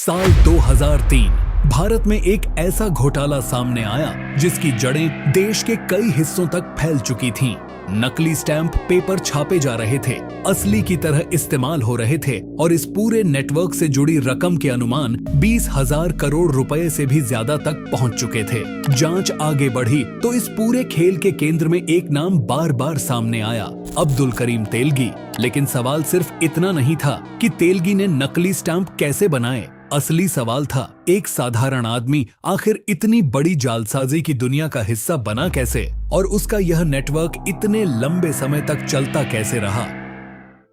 साल 2003 भारत में एक ऐसा घोटाला सामने आया जिसकी जड़ें देश के कई हिस्सों तक फैल चुकी थीं। नकली स्टैंप पेपर छापे जा रहे थे, असली की तरह इस्तेमाल हो रहे थे और इस पूरे नेटवर्क से जुड़ी रकम के अनुमान 20,000 करोड़ रुपए से भी ज्यादा तक पहुंच चुके थे। जांच आगे बढ़ी तो इस पूरे खेल के केंद्र में एक नाम बार बार सामने आया, अब्दुल करीम तेलगी। लेकिन सवाल सिर्फ इतना नहीं था कि तेलगी ने नकली स्टैंप कैसे बनाए। असली सवाल था, एक साधारण आदमी आखिर इतनी बड़ी जालसाजी की दुनिया का हिस्सा बना कैसे और उसका यह नेटवर्क इतने लंबे समय तक चलता कैसे रहा।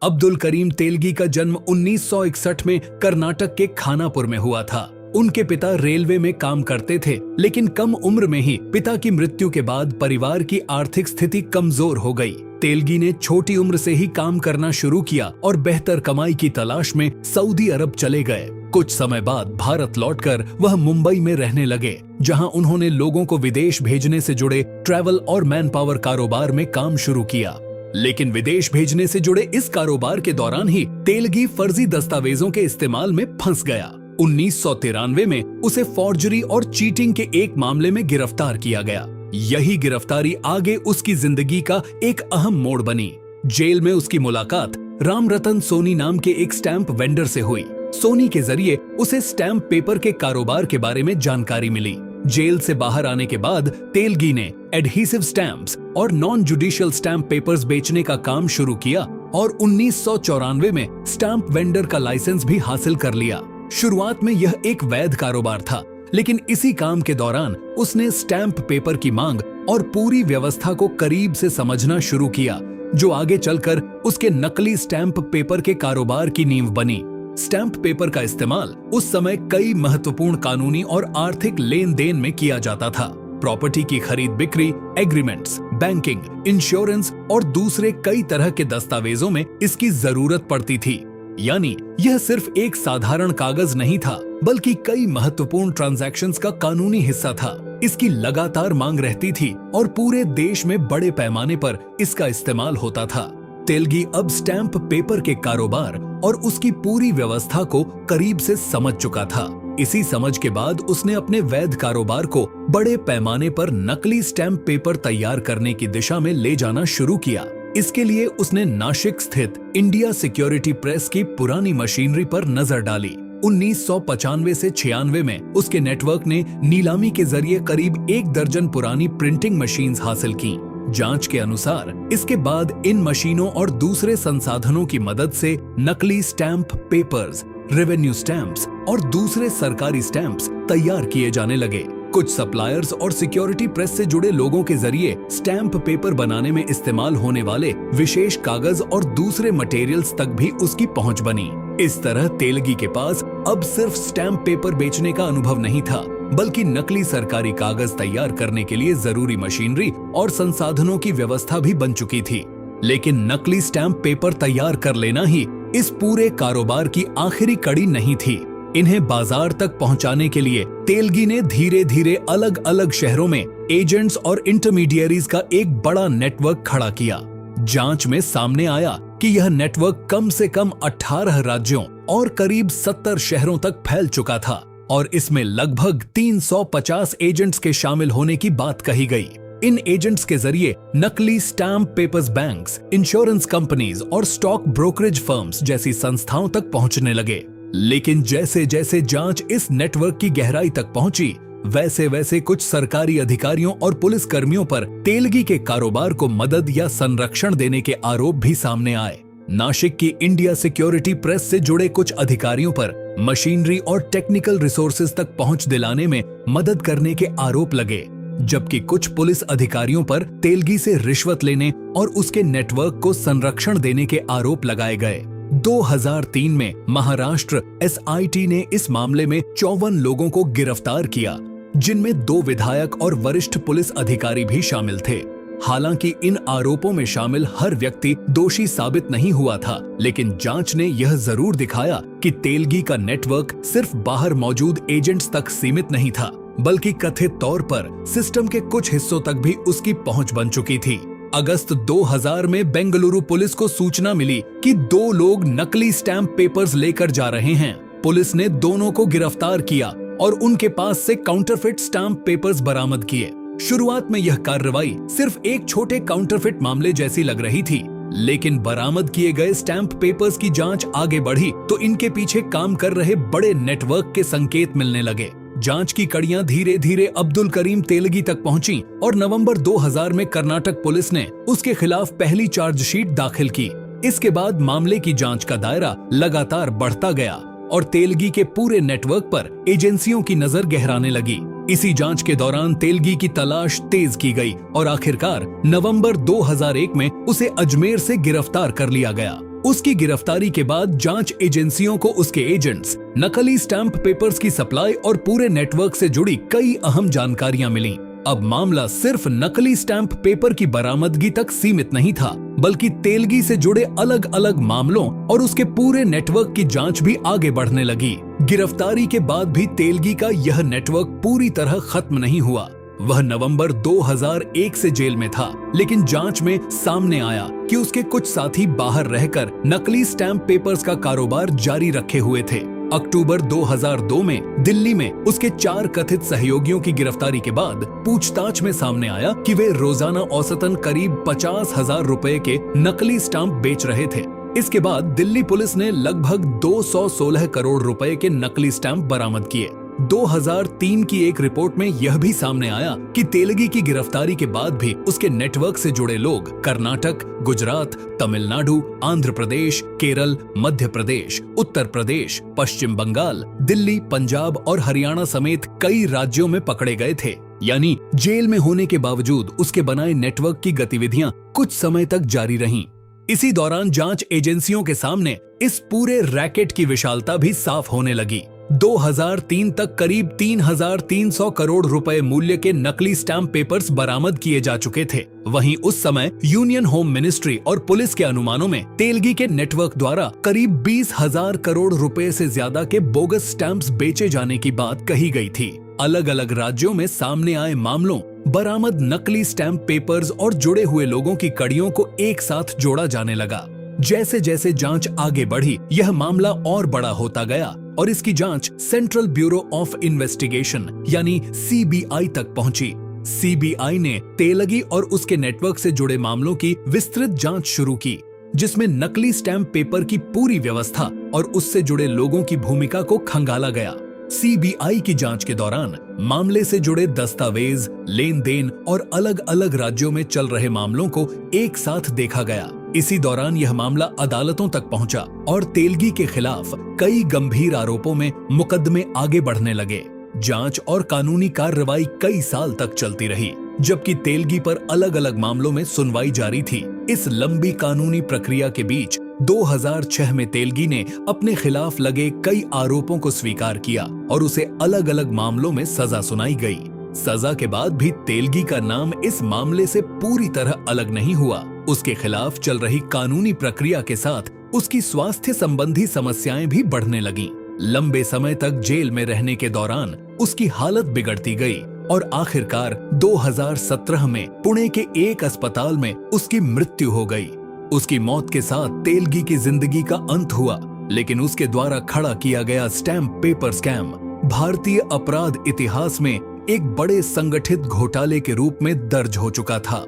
अब्दुल करीम तेलगी का जन्म 1961 में कर्नाटक के खानापुर में हुआ था। उनके पिता रेलवे में काम करते थे, लेकिन कम उम्र में ही पिता की मृत्यु के बाद परिवार की आर्थिक स्थिति कमजोर हो गई। तेलगी ने छोटी उम्र से ही काम करना शुरू किया और बेहतर कमाई की तलाश में सऊदी अरब चले गए। कुछ समय बाद भारत लौटकर वह मुंबई में रहने लगे, जहां उन्होंने लोगों को विदेश भेजने से जुड़े ट्रैवल और मैन पावर कारोबार में काम शुरू किया। लेकिन विदेश भेजने से जुड़े इस कारोबार के दौरान ही तेलगी फर्जी दस्तावेजों के इस्तेमाल में फंस गया। 1993 में उसे फॉर्जरी और चीटिंग के एक मामले में गिरफ्तार किया गया। यही गिरफ्तारी आगे उसकी जिंदगी का एक अहम मोड़ बनी। जेल में उसकी मुलाकात राम रतन सोनी नाम के एक स्टैंप वेंडर से हुई। सोनी के जरिए उसे स्टैंप पेपर के कारोबार के बारे में जानकारी मिली। जेल से बाहर आने के बाद तेलगी ने एडहेसिव स्टैंप्स और नॉन जुडिशियल स्टैंप पेपर्स बेचने का काम शुरू किया और 1994 में स्टैंप वेंडर का लाइसेंस भी हासिल कर लिया। शुरुआत में यह एक वैध कारोबार था, लेकिन इसी काम के दौरान उसने स्टैंप पेपर की मांग और पूरी व्यवस्था को करीब से समझना शुरू किया, जो आगे चलकर उसके नकली स्टैंप पेपर के कारोबार की नींव बनी। स्टैंप पेपर का इस्तेमाल उस समय कई महत्वपूर्ण कानूनी और आर्थिक लेन देन में किया जाता था। प्रॉपर्टी की खरीद बिक्री, एग्रीमेंट्स, बैंकिंग, इंश्योरेंस और दूसरे कई तरह के दस्तावेजों में इसकी जरूरत पड़ती थी। यानी यह सिर्फ एक साधारण कागज नहीं था, बल्कि कई महत्वपूर्ण ट्रांजैक्शंस का कानूनी हिस्सा था। इसकी लगातार मांग रहती थी और पूरे देश में बड़े पैमाने पर इसका इस्तेमाल होता था। तेलगी अब स्टैंप पेपर के कारोबार और उसकी पूरी व्यवस्था को करीब से समझ चुका था। इसी समझ के बाद उसने अपने वैध कारोबार को बड़े पैमाने पर नकली स्टैंप पेपर तैयार करने की दिशा में ले जाना शुरू किया। इसके लिए उसने नासिक स्थित इंडिया सिक्योरिटी प्रेस की पुरानी मशीनरी पर नजर डाली। 1995 से 96 में उसके नेटवर्क ने नीलामी के जरिए करीब 1 दर्जन पुरानी प्रिंटिंग मशीन्स हासिल की। जांच के अनुसार इसके बाद इन मशीनों और दूसरे संसाधनों की मदद से नकली स्टैंप पेपर्स, रेवेन्यू स्टैंप्स और दूसरे सरकारी स्टैंप्स तैयार किए जाने लगे। कुछ सप्लायर्स और सिक्योरिटी प्रेस से जुड़े लोगों के जरिए स्टैंप पेपर बनाने में इस्तेमाल होने वाले विशेष कागज और दूसरे मटेरियल्स तक भी उसकी पहुंच बनी। इस तरह तेलगी के पास अब सिर्फ स्टैंप पेपर बेचने का अनुभव नहीं था, बल्कि नकली सरकारी कागज तैयार करने के लिए जरूरी मशीनरी और संसाधनों की व्यवस्था भी बन चुकी थी। लेकिन नकली स्टैंप पेपर तैयार कर लेना ही इस पूरे कारोबार की आखिरी कड़ी नहीं थी। इन्हें बाजार तक पहुंचाने के लिए तेलगी ने धीरे धीरे अलग अलग शहरों में एजेंट्स और इंटरमीडियरीज का एक बड़ा नेटवर्क खड़ा किया। जांच में सामने आया कि यह नेटवर्क कम से कम 18 राज्यों और करीब 70 शहरों तक फैल चुका था और इसमें लगभग 350 एजेंट्स के शामिल होने की बात कही गई। इन एजेंट्स के जरिए नकली stamp papers banks, insurance companies और स्टॉक ब्रोकरेज फर्म्स जैसी संस्थाओं तक पहुंचने लगे। लेकिन जैसे जैसे जांच इस नेटवर्क की गहराई तक पहुंची, वैसे वैसे कुछ सरकारी अधिकारियों और पुलिस कर्मियों पर तेलगी के कारोबार को मदद या संरक्षण देने के आरोप भी सामने आए। नासिक की इंडिया सिक्योरिटी प्रेस से जुड़े कुछ अधिकारियों पर मशीनरी और टेक्निकल रिसोर्सेज तक पहुंच दिलाने में मदद करने के आरोप लगे, जबकि कुछ पुलिस अधिकारियों पर तेलगी से रिश्वत लेने और उसके नेटवर्क को संरक्षण देने के आरोप लगाए गए। 2003 में महाराष्ट्र SIT ने इस मामले में 54 लोगों को गिरफ्तार किया, जिनमें 2 विधायक और वरिष्ठ पुलिस अधिकारी भी शामिल थे। हालांकि इन आरोपों में शामिल हर व्यक्ति दोषी साबित नहीं हुआ था, लेकिन जांच ने यह जरूर दिखाया कि तेलगी का नेटवर्क सिर्फ बाहर मौजूद एजेंट्स तक सीमित नहीं था, बल्कि कथित तौर पर सिस्टम के कुछ हिस्सों तक भी उसकी पहुंच बन चुकी थी। अगस्त 2000 में बेंगलुरु पुलिस को सूचना मिली कि 2 लोग नकली स्टैंप पेपर्स लेकर जा रहे हैं। पुलिस ने दोनों को गिरफ्तार किया और उनके पास से काउंटरफिट स्टाम्प पेपर्स बरामद किए। शुरुआत में यह कार्रवाई सिर्फ एक छोटे काउंटरफिट मामले जैसी लग रही थी, लेकिन बरामद किए गए स्टैंप पेपर्स की जांच आगे बढ़ी तो इनके पीछे काम कर रहे बड़े नेटवर्क के संकेत मिलने लगे। जांच की कड़ियां धीरे धीरे अब्दुल करीम तेलगी तक पहुंची और नवंबर 2000 में कर्नाटक पुलिस ने उसके खिलाफ पहली चार्जशीट दाखिल की। इसके बाद मामले की जांच का दायरा लगातार बढ़ता गया और तेलगी के पूरे नेटवर्क पर एजेंसियों की नजर गहराने लगी। इसी जांच के दौरान तेलगी की तलाश तेज की गई और आखिरकार नवंबर 2001 में उसे अजमेर से गिरफ्तार कर लिया गया। उसकी गिरफ्तारी के बाद जांच एजेंसियों को उसके एजेंट्स, नकली स्टैंप पेपर्स की सप्लाई और पूरे नेटवर्क से जुड़ी कई अहम जानकारियां मिलीं। अब मामला सिर्फ नकली स्टैंप पेपर की बरामदगी तक सीमित नहीं था, बल्कि तेलगी से जुड़े अलग अलग मामलों और उसके पूरे नेटवर्क की जांच भी आगे बढ़ने लगी। गिरफ्तारी के बाद भी तेलगी का यह नेटवर्क पूरी तरह खत्म नहीं हुआ। वह नवंबर 2001 से जेल में था, लेकिन जांच में सामने आया कि उसके कुछ साथी बाहर रहकर नकली स्टैंप पेपर्स का कारोबार जारी रखे हुए थे। अक्टूबर 2002 में दिल्ली में उसके 4 कथित सहयोगियों की गिरफ्तारी के बाद पूछताछ में सामने आया कि वे रोजाना औसतन करीब 50,000 रुपए के नकली स्टाम्प बेच रहे थे। इसके बाद दिल्ली पुलिस ने लगभग 216 करोड़ रुपए के नकली स्टाम्प बरामद किए। 2003 की एक रिपोर्ट में यह भी सामने आया कि तेलगी की गिरफ्तारी के बाद भी उसके नेटवर्क से जुड़े लोग कर्नाटक, गुजरात, तमिलनाडु, आंध्र प्रदेश, केरल, मध्य प्रदेश, उत्तर प्रदेश, पश्चिम बंगाल, दिल्ली, पंजाब और हरियाणा समेत कई राज्यों में पकड़े गए थे। यानी जेल में होने के बावजूद उसके बनाए नेटवर्क की गतिविधियां कुछ समय तक जारी रहीं। इसी दौरान जांच एजेंसियों के सामने इस पूरे रैकेट की विशालता भी साफ होने लगी। 2003 तक करीब 3,300 करोड़ रुपए मूल्य के नकली स्टैंप पेपर्स बरामद किए जा चुके थे। वहीं उस समय यूनियन होम मिनिस्ट्री और पुलिस के अनुमानों में तेलगी के नेटवर्क द्वारा करीब 20,000 करोड़ रुपए से ज्यादा के बोगस स्टैंप्स बेचे जाने की बात कही गई थी। अलग अलग राज्यों में सामने आए मामलों, बरामद नकली स्टैंप पेपर्स और जुड़े हुए लोगों की कड़ियों को एक साथ जोड़ा जाने लगा। जैसे जैसे जांच आगे बढ़ी, यह मामला और बड़ा होता गया और इसकी जांच सेंट्रल ब्यूरो ऑफ इन्वेस्टिगेशन यानी सीबीआई तक पहुंची। सीबीआई ने तेलगी और उसके नेटवर्क से जुड़े मामलों की विस्तृत जांच शुरू की, जिसमें नकली स्टैंप पेपर की पूरी व्यवस्था और उससे जुड़े लोगों की भूमिका को खंगाला गया। सीबीआई की जांच के दौरान मामले से जुड़े दस्तावेज, लेन देन और अलग अलग राज्यों में चल रहे मामलों को एक साथ देखा गया। इसी दौरान यह मामला अदालतों तक पहुंचा और तेलगी के खिलाफ कई गंभीर आरोपों में मुकदमे आगे बढ़ने लगे। जांच और कानूनी कार्रवाई कई साल तक चलती रही, जबकि तेलगी पर अलग अलग मामलों में सुनवाई जारी थी। इस लंबी कानूनी प्रक्रिया के बीच 2006 में तेलगी ने अपने खिलाफ लगे कई आरोपों को स्वीकार किया और उसे अलग अलग मामलों में सजा सुनाई गई। सजा के बाद भी तेलगी का नाम इस मामले से पूरी तरह अलग नहीं हुआ। उसके खिलाफ चल रही कानूनी प्रक्रिया के साथ उसकी स्वास्थ्य संबंधी समस्याएं भी बढ़ने लगीं। लंबे समय तक जेल में रहने के दौरान उसकी हालत बिगड़ती गई और आखिरकार 2017 में पुणे के एक अस्पताल में उसकी मृत्यु हो गई। उसकी मौत के साथ तेलगी की जिंदगी का अंत हुआ, लेकिन उसके द्वारा खड़ा किया गया स्टैंप पेपर स्कैम भारतीय अपराध इतिहास में एक बड़े संगठित घोटाले के रूप में दर्ज हो चुका था।